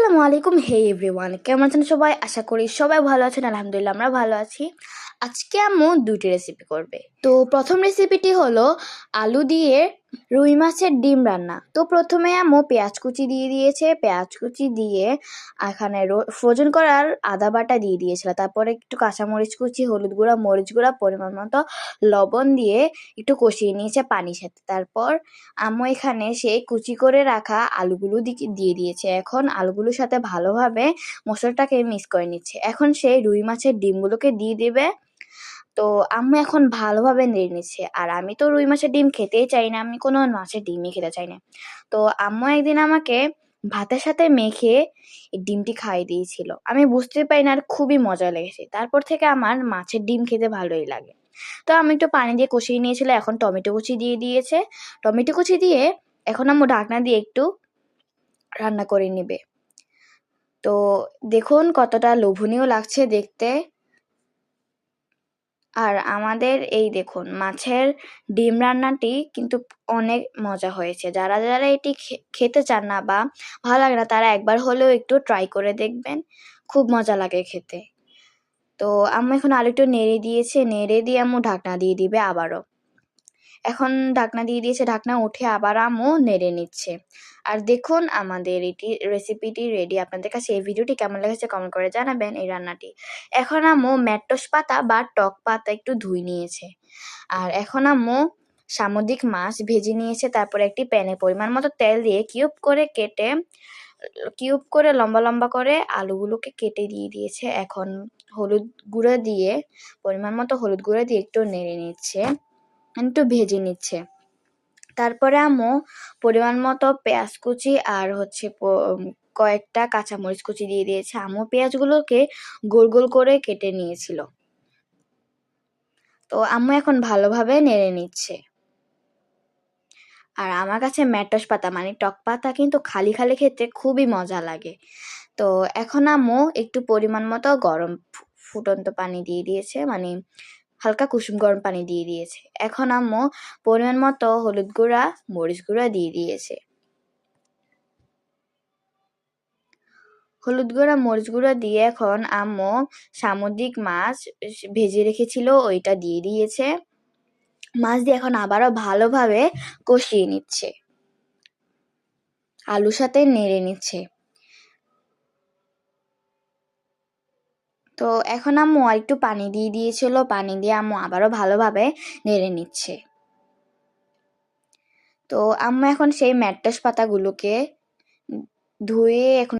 আসসালামু আলাইকুম। হে এভরিওয়ান, কেমন আছেন সবাই? আশা করি সবাই ভালো আছেন। আলহামদুলিল্লাহ আমরা ভালো আছি। আজকে আম্মু দুটি রেসিপি করবে। তো প্রথম রেসিপিটি হলো আলু দিয়ে রুই মাছের ডিম রান্না। তো প্রথমে আম্মু পেঁয়াজ কুচি দিয়ে দিয়েছে, পেঁয়াজ কুচি দিয়ে এখানে ফ্রোজেন করার আদা বাটা দিয়ে দিয়েছিল। তারপরে একটু কাঁচামরিচ কুচি, হলুদ গুঁড়া, মরিচ গুঁড়া, পরিমাণ মতো লবণ দিয়ে একটু কষিয়ে নিয়েছে পানির সাথে। তারপর আম্মু এখানে সেই কুচি করে রাখা আলুগুলো দিয়ে দিয়েছে। এখন আলুগুলোর সাথে ভালোভাবে মশলাটাকে মিক্স করে নিচ্ছে। এখন সেই রুই মাছের ডিমগুলোকে দিয়ে দেবে। তো আম্মু এখন ভালোভাবে নেড়ে নিচ্ছে। আর আমি তো রুই মাছের ডিম খেতেই চাই না, আমি কোনো মাছের ডিমই খেতে চাই না। তো আম্মু একদিন আমাকে ভাতের সাথে মেখে এই ডিমটি খাইয়ে দিয়েছিল। আমি বুঝতে পারি না, আর খুবই মজা লেগেছে। তারপর থেকে আমার মাছের ডিম খেতে ভালোই লাগে। তো আমি একটু পানি দিয়ে কষিয়ে নিয়েছিল। এখন টমেটো কুচি দিয়ে দিয়েছে। টমেটো কুচি দিয়ে এখন আম্মু ঢাকনা দিয়ে একটু রান্না করে নেবে। তো দেখুন কতটা লোভনীয় লাগছে দেখতে। আর আমাদের এই দেখুন মাছের ডিম রান্নাটি কিন্তু অনেক মজা হয়েছে। যারা যারা এটি খেতে চান না বা ভালো লাগে না, তারা একবার হলেও একটু ট্রাই করে দেখবেন, খুব মজা লাগে খেতে। তো আম্মু এখন আলুটা নেড়ে দিয়েছে, নেড়ে দিয়ে আম্মু ঢাকনা দিয়ে দিবে আবারও। এখন ঢাকনা দিয়ে দিয়েছে, ঢাকনা উঠে আবার আম্মু নেড়ে নিচ্ছে। আর দেখুন আমাদের এটি রেসিপিটি রেডি। আপনাদের কাছে এই ভিডিওটি কেমন লেগেছে কমেন্ট করে জানাবেন এই রান্নাটি। এখন আম্মু ম্যাট্টস পাতা বা টক পাতা একটু ধুয়ে নিয়েছে। আর এখন আম্মু সামুদ্রিক মাছ ভেজে নিয়েছে। তারপরে একটি প্যানে পরিমাণ মতো তেল দিয়ে কিউব করে লম্বা লম্বা করে আলুগুলোকে কেটে দিয়ে দিয়েছে। এখন হলুদ গুঁড়ো দিয়ে পরিমাণ মতো হলুদ গুঁড়ো দিয়ে একটু নেড়ে নিচ্ছে, একটু ভেজে নিচ্ছে। তারপরে আম্মু পরিমাণ মতো পেঁয়াজ কুচি আর কয়েকটা কাঁচামরিচ কুচি দিয়ে দিয়েছে। আম্মু পেঁয়াজগুলোকে গোল গোল করে কেটে নিয়েছিল। তো আম্মু এখন ভালোভাবে নেড়ে নিচ্ছে। আর আমার কাছে ম্যাট্টস পাতা মানে টক পাতা কিন্তু খালি খালি খেতে খুবই মজা লাগে। তো এখন আম্মু একটু পরিমাণ মতো গরম ফুটন্ত পানি দিয়ে দিয়েছে, মানে হালকা কুসুম গরম পানি দিয়ে দিয়েছে। এখন আম্মু পরিমাণ মতো হলুদ গুঁড়া, মরিচ গুঁড়া দিয়ে দিয়েছে। হলুদ গুঁড়া, মরিচ গুঁড়া দিয়ে এখন আম্মু সামুদ্রিক মাছ ভেজে রেখেছিল ওইটা দিয়ে দিয়েছে। মাছ দিয়ে এখন আবারও ভালোভাবে কষিয়ে নিচ্ছে, আলুর সাথে নেড়ে নিচ্ছে। তো এখন আম্মু একটু পানি দিয়ে দিয়েছিল, পানি দিয়ে আম্মু আবারও ভালোভাবে নেড়ে নিচ্ছে। তো আম্মু এখন সেই ম্যাট্টস পাতাগুলোকে ধুয়ে এখন